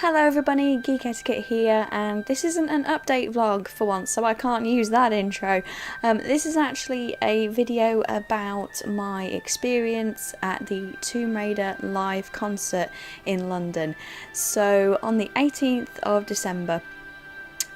Hello everybody, Geeketiquette here, and this isn't an update vlog for once, so I can't use that intro. This is actually a video about my experience at the Tomb Raider live concert in London. So on the 18th of December,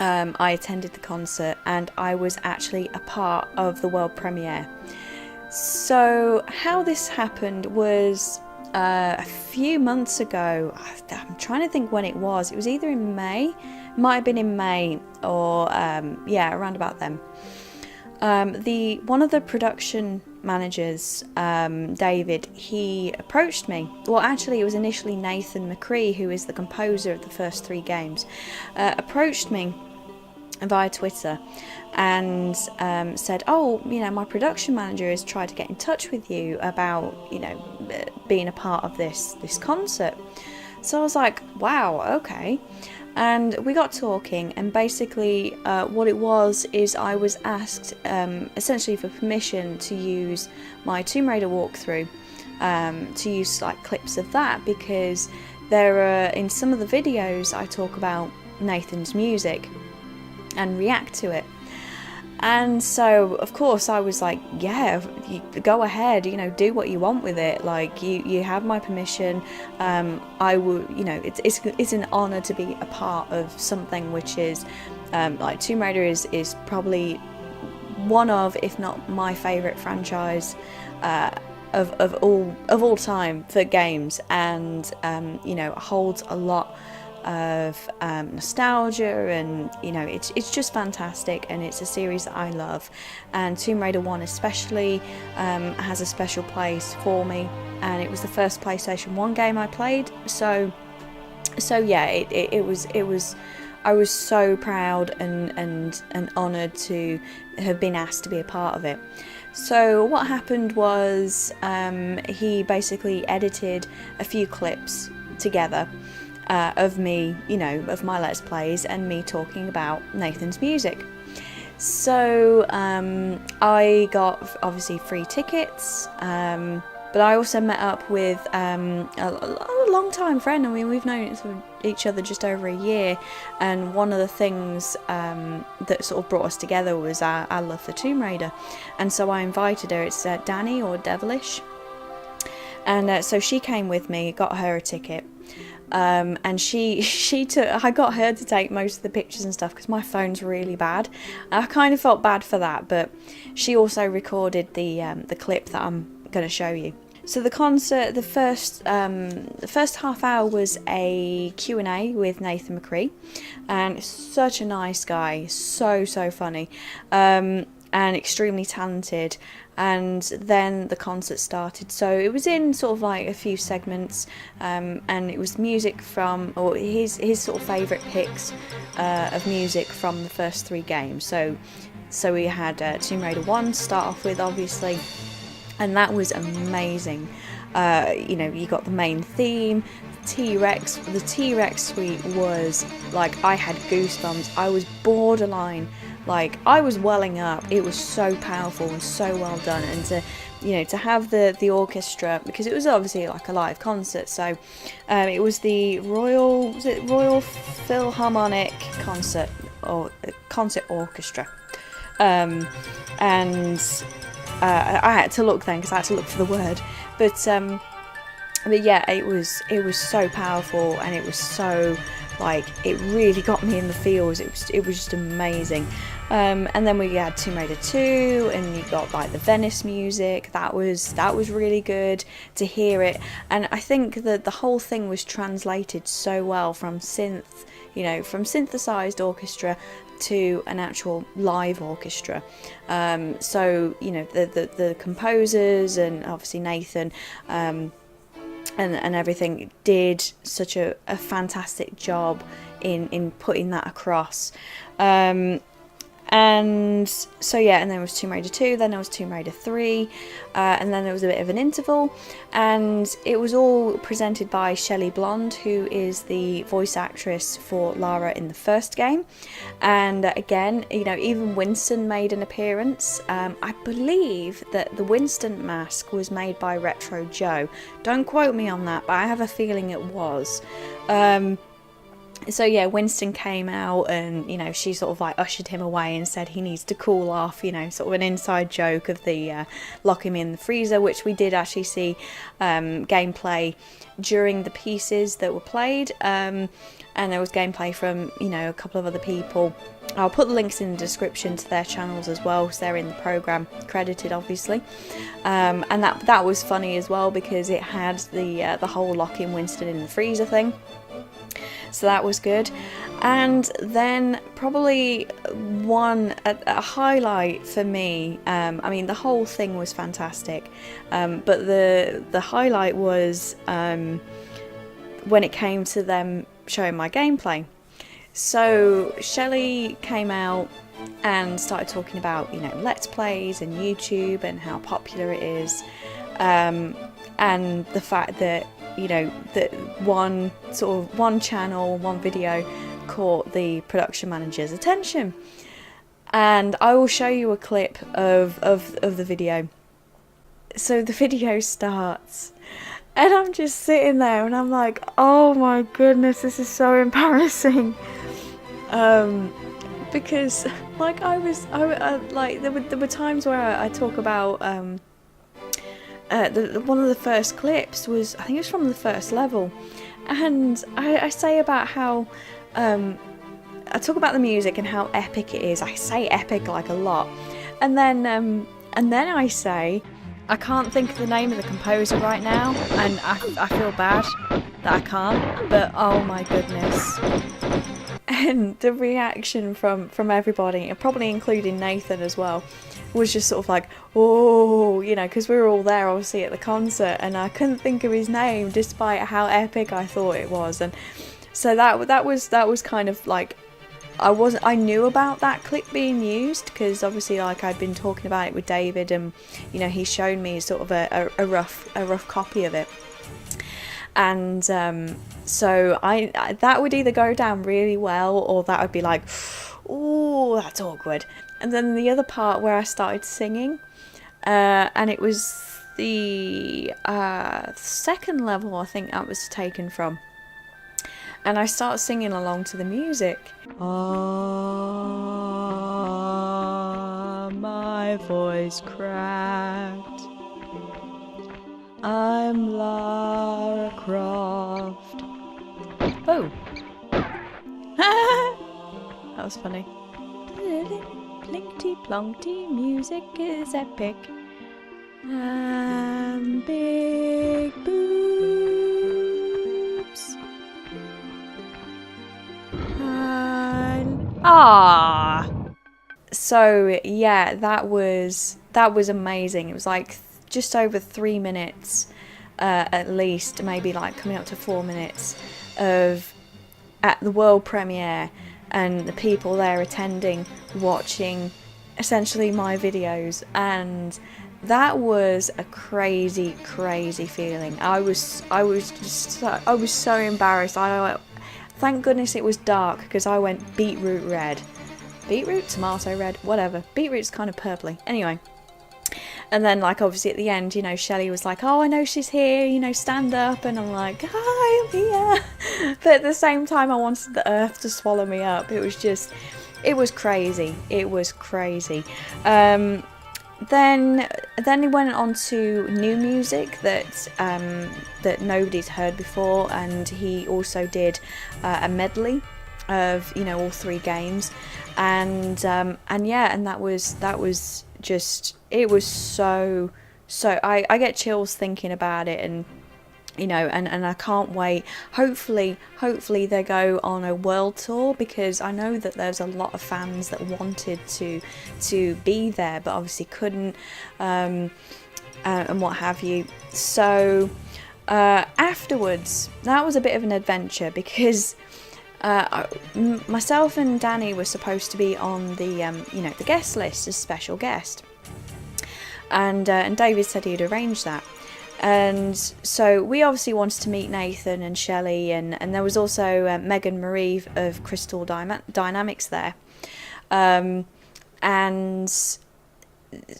I attended the concert and I was actually a part of the world premiere. So how this happened was a few months ago. I'm trying to think when it was. It was either in May, might have been in May, or yeah, around about then. One of the production managers, David, he approached me. Well, actually, it was initially Nathan McCree, who is the composer of the first 3 games, approached me via Twitter and said, oh, my production manager has tried to get in touch with you about, being a part of this concert. So I was like, wow, okay. And we got talking, and basically what it was is I was asked essentially for permission to use my Tomb Raider walkthrough, to use like clips of that, because there are, in some of the videos I talk about Nathan's music and react to it. And so of course I was like, yeah, go ahead, do what you want with it, like you have my permission. I will, it's an honor to be a part of something which is like Tomb Raider is probably one of, if not my favorite franchise of all time for games, and holds a lot of nostalgia, and it's just fantastic, and it's a series that I love, and Tomb Raider 1 especially has a special place for me, and it was the first PlayStation 1 game I played, so yeah, it was I was so proud and honoured to have been asked to be a part of it. So what happened was he basically edited a few clips together of me, of my Let's Plays and me talking about Nathan's music. So I got obviously free tickets, but I also met up with a long-time friend. I mean, we've known each other just over a year, and one of the things that sort of brought us together was our love for Tomb Raider, and so I invited her. It's Danny, or Devilish, and so she came with me, got her a ticket. And she took, I got her to take most of the pictures and stuff because my phone's really bad. I kind of felt bad for that, but she also recorded the clip that I'm going to show you. So the concert, the first half hour was a Q&A with Nathan McCree, and such a nice guy, so funny, and extremely talented. And then the concert started, so it was in sort of like a few segments, and it was music from, or his sort of favourite picks of music from the first 3 games. So we had Tomb Raider 1 to start off with, obviously, and that was amazing. You got the main theme, the T-Rex suite was like, I had goosebumps. I was borderline, like I was welling up. It was so powerful and so well done, and to have the orchestra, because it was obviously like a live concert, so it was the Royal Philharmonic concert, or concert orchestra, and I had to look then because I had to look for the word, but yeah, it was so powerful, and it was so, like, it really got me in the feels. It was just amazing. And then we had Tomb Raider 2, and you got like the Venice music. That was really good to hear it, and I think that the whole thing was translated so well from from synthesized orchestra to an actual live orchestra. So the composers, and obviously Nathan, and everything, did such a fantastic job in putting that across. And so yeah, and then there was Tomb Raider 2, then there was Tomb Raider 3, and then there was a bit of an interval, and it was all presented by Shelley Blond, who is the voice actress for Lara in the first game. And again, even Winston made an appearance. I believe that the Winston mask was made by Retro Joe. Don't quote me on that, but I have a feeling it was. So yeah, Winston came out and, you know, she sort of like ushered him away and said he needs to cool off, you know, sort of an inside joke of the lock him in the freezer, which we did actually see gameplay during the pieces that were played, and there was gameplay from, you know, a couple of other people. I'll put the links in the description to their channels as well, because they're in the programme, credited obviously, and that was funny as well, because it had the whole locking Winston in the freezer thing. So that was good. And then probably a highlight for me, I mean the whole thing was fantastic, but the highlight was when it came to them showing my gameplay. So Shelley came out and started talking about, you know, Let's Plays and YouTube and how popular it is, and the fact that, you know, that one channel, one video caught the production manager's attention. And I will show you a clip of the video. So the video starts and I'm just sitting there and I'm like, oh my goodness, this is so embarrassing. Because like I like there were times where I talk about one of the first clips was, I think it was from the first level, and I say about how I talk about the music and how epic it is. I say epic like a lot, and then I say I can't think of the name of the composer right now, and I feel bad that I can't, but oh my goodness. And the reaction from everybody, and probably including Nathan as well, was just sort of like, oh, you know, because we were all there obviously at the concert, and I couldn't think of his name despite how epic I thought it was. And so that was kind of like, I knew about that clip being used, because obviously like I'd been talking about it with David, and you know, he's shown me sort of a rough copy of it. And so I that would either go down really well, or that would be like, oh, that's awkward. And then the other part where I started singing, and it was the second level, I think that was taken from. And I start singing along to the music. Ah, my voice cracked. I'm Lara Croft. Oh. That was funny. Plinkty plonky, music is epic. And big boobs. Ah. So yeah, that was amazing. It was like just over 3 minutes, at least, maybe like coming up to 4 minutes of at the world premiere, and the people there attending, watching essentially my videos, and that was a crazy feeling. I was so embarrassed. Thank goodness it was dark, because I went beetroot red, tomato red, whatever. Beetroot's kind of purpley. Anyway. And then, like, obviously at the end, you know, Shelley was like, oh, I know she's here, you know, stand up. And I'm like, hi, I'm here. But at the same time, I wanted the earth to swallow me up. It was just, it was crazy. It was crazy. Then he went on to new music that nobody's heard before. And he also did a medley of, you know, all 3 games. And yeah, and that was just, it was so I get chills thinking about it, and you know, and I can't wait. Hopefully they go on a world tour, because I know that there's a lot of fans that wanted to be there but obviously couldn't, and what have you. So afterwards, that was a bit of an adventure, because myself and Danny were supposed to be on the you know, the guest list as special guest, and David said he'd arrange that, and so we obviously wanted to meet Nathan and Shelley, and there was also Megan Marie of Crystal Dynamics there, and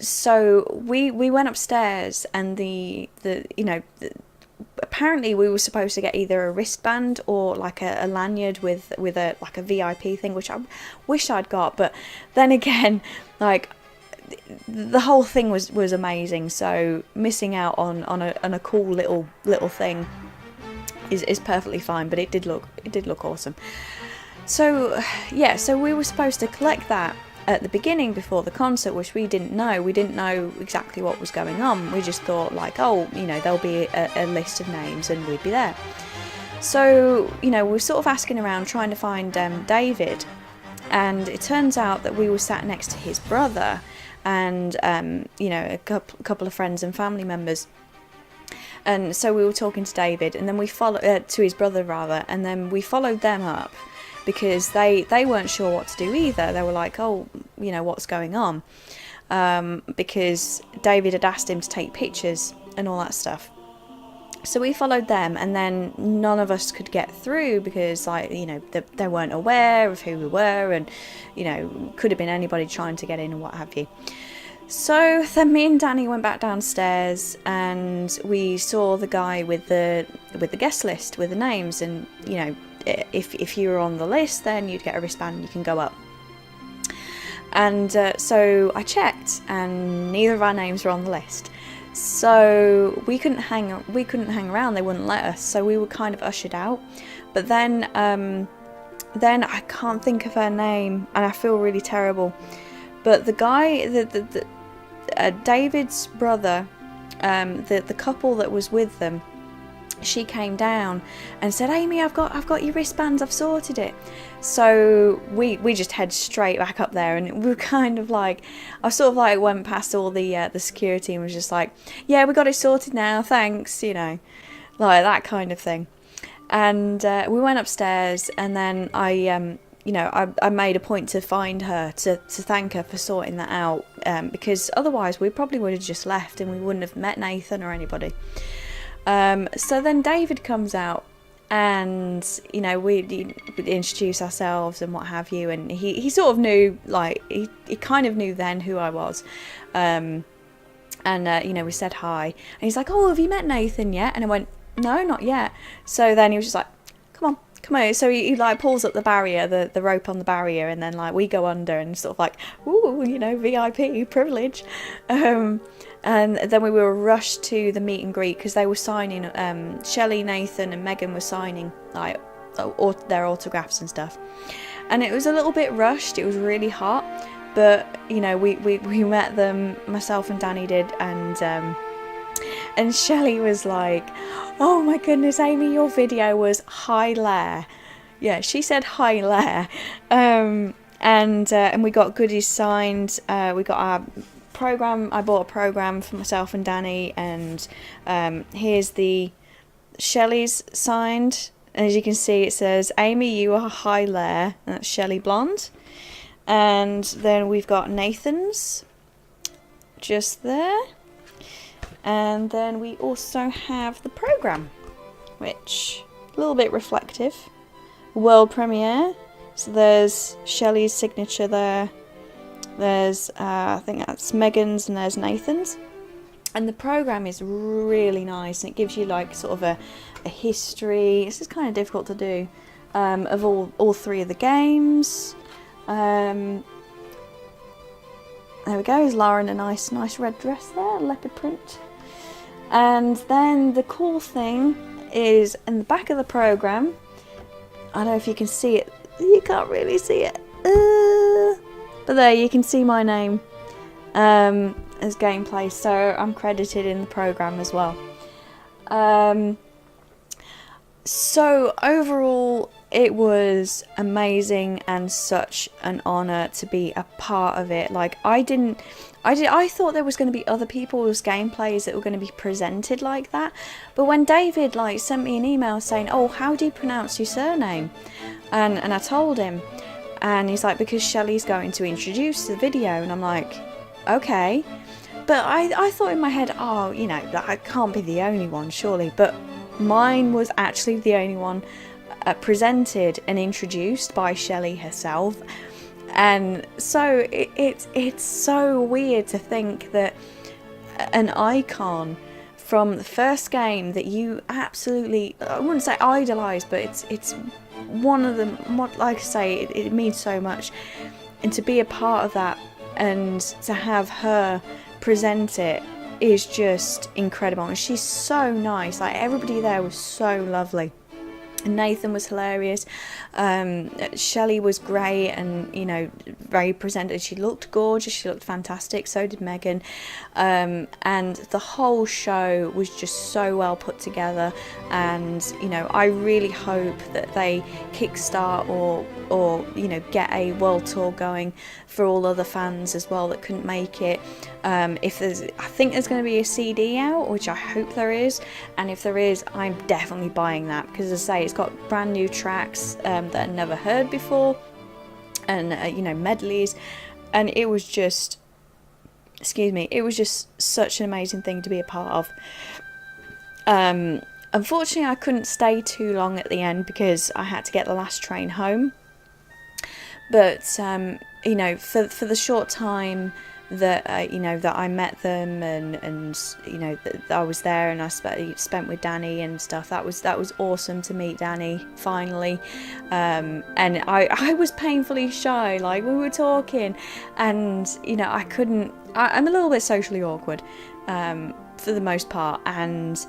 so we went upstairs, and the you know, apparently we were supposed to get either a wristband or like a lanyard with a like a VIP thing, which I wish I'd got. But then again, like, the whole thing was amazing. So missing out on a cool little thing is perfectly fine. But it did look awesome. So yeah, so we were supposed to collect that at the beginning before the concert, which we didn't know. We didn't know exactly what was going on. We just thought like, oh, you know, there'll be a list of names and we'd be there. So, you know, we were sort of asking around trying to find David, and it turns out that we were sat next to his brother and you know, a couple of friends and family members. And so we were talking to David, and then we followed to his brother rather, and then we followed them up, because they weren't sure what to do either. They were like, oh, you know, what's going on? Because David had asked him to take pictures and all that stuff. So we followed them, and then none of us could get through because, like, you know, they weren't aware of who we were, and, you know, could have been anybody trying to get in and what have you. So then me and Danny went back downstairs, and we saw the guy with the guest list with the names, and, you know, if you were on the list, then you'd get a wristband and you can go up. And so I checked, and neither of our names were on the list. So we couldn't hang around. They wouldn't let us. So we were kind of ushered out. But then I can't think of her name, and I feel really terrible. But the guy, David's brother, the couple that was with them, she came down and said, Aimee, I've got your wristbands, I've sorted it. So we just head straight back up there, and we were kind of like, I sort of like went past all the security and was just like, yeah, we got it sorted now, thanks, you know, like that kind of thing. And we went upstairs, and then I made a point to find her, to thank her for sorting that out, because otherwise we probably would have just left and we wouldn't have met Nathan or anybody. So then David comes out, and, you know, we introduce ourselves and what have you, and he sort of knew, like, he kind of knew then who I was, and you know, we said hi, and he's like, oh, have you met Nathan yet? And I went, no, not yet. So then he was just like, come on. So he like pulls up the barrier, the rope on the barrier, and then like we go under, and sort of like, ooh, you know, VIP privilege. And then we were rushed to the meet and greet, because they were signing, Shelley, Nathan and Megan were signing like their autographs and stuff. And it was a little bit rushed, it was really hot, but, you know, we met them, myself and Danny did, and Shelley was like, oh my goodness, Aimee, your video was high-lair. Yeah, she said high-lair. And we got goodies signed, we got our program. I bought a program for myself and Danny, and here's the Shelley's signed. As you can see, it says, Aimee, you are high-lair, and that's Shelley Blonde. And then we've got Nathan's just there. And then we also have the program, which a little bit reflective. World premiere. So there's Shelley's signature there. There's, I think that's Megan's, and there's Nathan's. And the program is really nice, and it gives you like sort of a history. This is kind of difficult to do, of all three of the games. There we go. Is Lauren a nice red dress there, leopard print. And then the cool thing is in the back of the program. I don't know if you can see it. You can't really see it. But there, you can see my name as gameplay, so I'm credited in the program as well. So overall, it was amazing and such an honour to be a part of it. Like, I thought there was going to be other people's gameplays that were going to be presented like that. But when David like sent me an email saying, oh, how do you pronounce your surname? And I told him, and he's like, because Shelley's going to introduce the video. And I'm like, okay. But I thought in my head, oh, you know, I can't be the only one, surely. But mine was actually the only one presented and introduced by Shelley herself. And so it's so weird to think that an icon from the first game that you absolutely, I wouldn't say idolise, but it's one of them, like I say, it means so much. And to be a part of that and to have her present it is just incredible. And she's so nice, like everybody there was so lovely. Nathan was hilarious. Shelley was great, and you know, very presented. She looked gorgeous. She looked fantastic. So did Megan. And the whole show was just so well put together. And you know, I really hope that they kickstart or you know, get a world tour going for all other fans as well that couldn't make it. If there's, I think there's going to be a CD out, which I hope there is, and if there is, I'm definitely buying that, because as I say, it's got brand new tracks that I'd never heard before, and you know, medleys, and it was just, excuse me, it was just such an amazing thing to be a part of. Unfortunately, I couldn't stay too long at the end because I had to get the last train home, but you know, for the short time that you know, that I met them, and you know, that I was there and I spent with Danny and stuff, that was awesome to meet Danny finally. And I was painfully shy, like we were talking, and you know, I'm a little bit socially awkward for the most part, and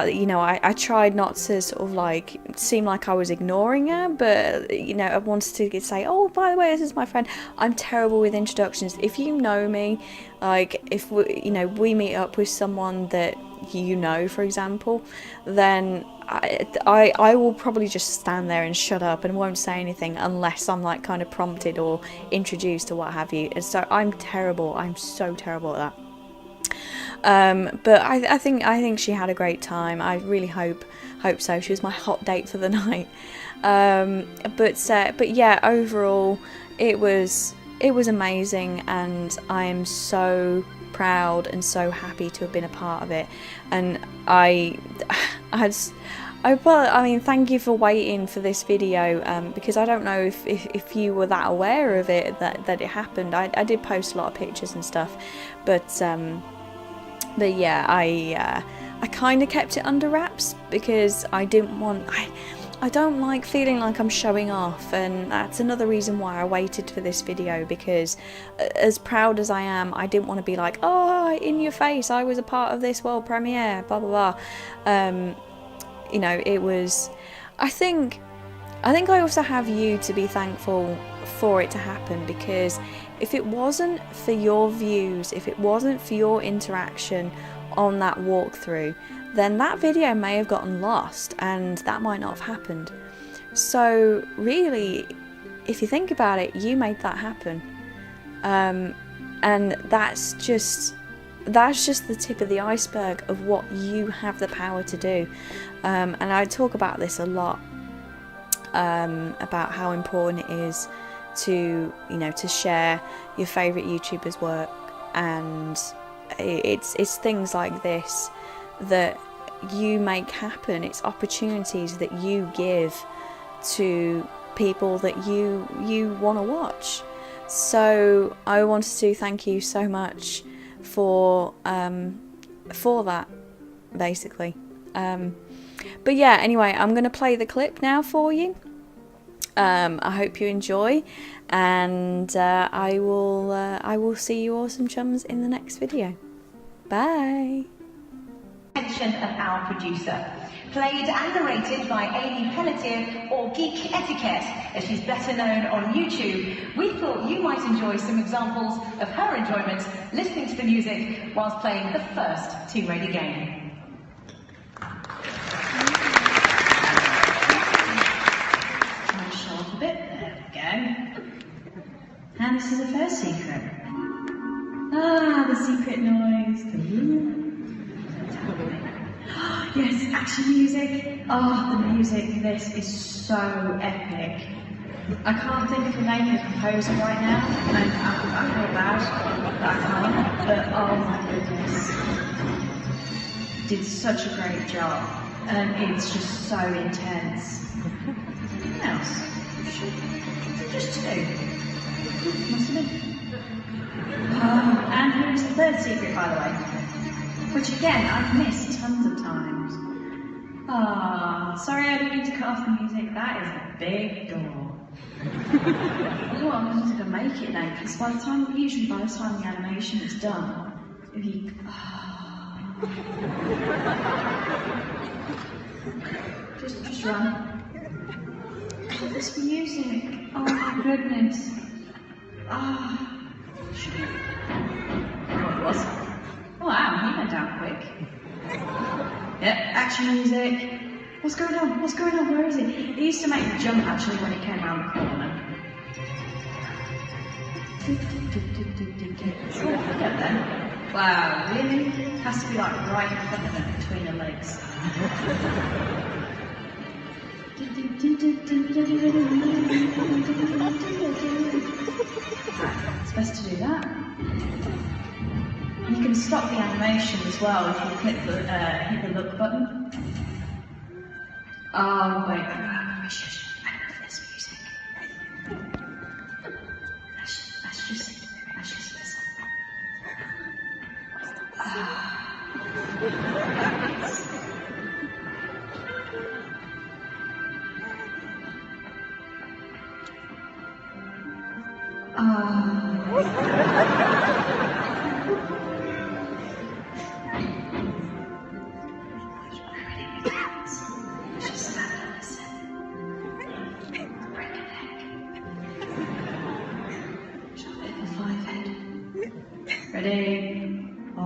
you know, I tried not to sort of like seem like I was ignoring her, but you know, I wanted to say, oh, by the way, this is my friend. I'm terrible with introductions. If you know me, like if we, you know, we meet up with someone that you know, for example, then I will probably just stand there and shut up and won't say anything unless I'm like kind of prompted or introduced or what have you. And so I'm terrible. I'm so terrible at that. But I think she had a great time. I really hope so. She was my hot date for the night. But yeah, overall it was amazing, and I am so proud and so happy to have been a part of it. And I mean, thank you for waiting for this video, because I don't know if you were that aware of it, that it happened. I did post a lot of pictures and stuff, but yeah, I kind of kept it under wraps because I didn't want, I don't like feeling like I'm showing off, and that's another reason why I waited for this video, because as proud as I am, I didn't want to be like, oh, in your face, I was a part of this world premiere, blah blah blah. You know, it was, I think I also have you to be thankful for it to happen, because if it wasn't for your views, if it wasn't for your interaction on that walkthrough, then that video may have gotten lost and that might not have happened. So really, if you think about it, you made that happen, and that's just the tip of the iceberg of what you have the power to do. And I talk about this a lot, about how important it is to, you know, to share your favourite YouTuber's work, and it's things like this that you make happen. It's opportunities that you give to people that you want to watch. So I wanted to thank you so much for that, basically. But yeah, anyway, I'm going to play the clip now for you. I hope you enjoy, and I will see you awesome chums in the next video. Bye. Attention of our producer, played and narrated by Aimee or Geeketiquette, as she's better known on YouTube. We thought you might enjoy some examples of her enjoyment listening to the music whilst playing the first Tomb Raider game. A bit. There we go. And this is the first secret. Ah, the secret noise. Yes, action music. Oh, the music. This is so epic. I can't think of the name of the composer right now, and I feel bad that I can't, but oh my goodness. Did such a great job, and it's just so intense. What else? Just two. Must have been. And here's the third secret, by the way. which again I've missed tons of times. Ah, sorry I didn't mean to cut off the music. That is a big door. Well, I'm just gonna make it then, because usually by the time the animation is done, if you just run. Oh, this music. Oh my goodness. Ah. Oh, it was. Oh wow, he went down quick. Yep, action music. What's going on? What's going on? Where is he? It used to make me jump actually when he came around the corner. Get there. Wow, really? Has to be like right in front of him, between the legs. It's best to do that. And you can stop the animation as well if you hit the look button. Oh wait, shush. I love this music. Let's just listen. Ready? Oh.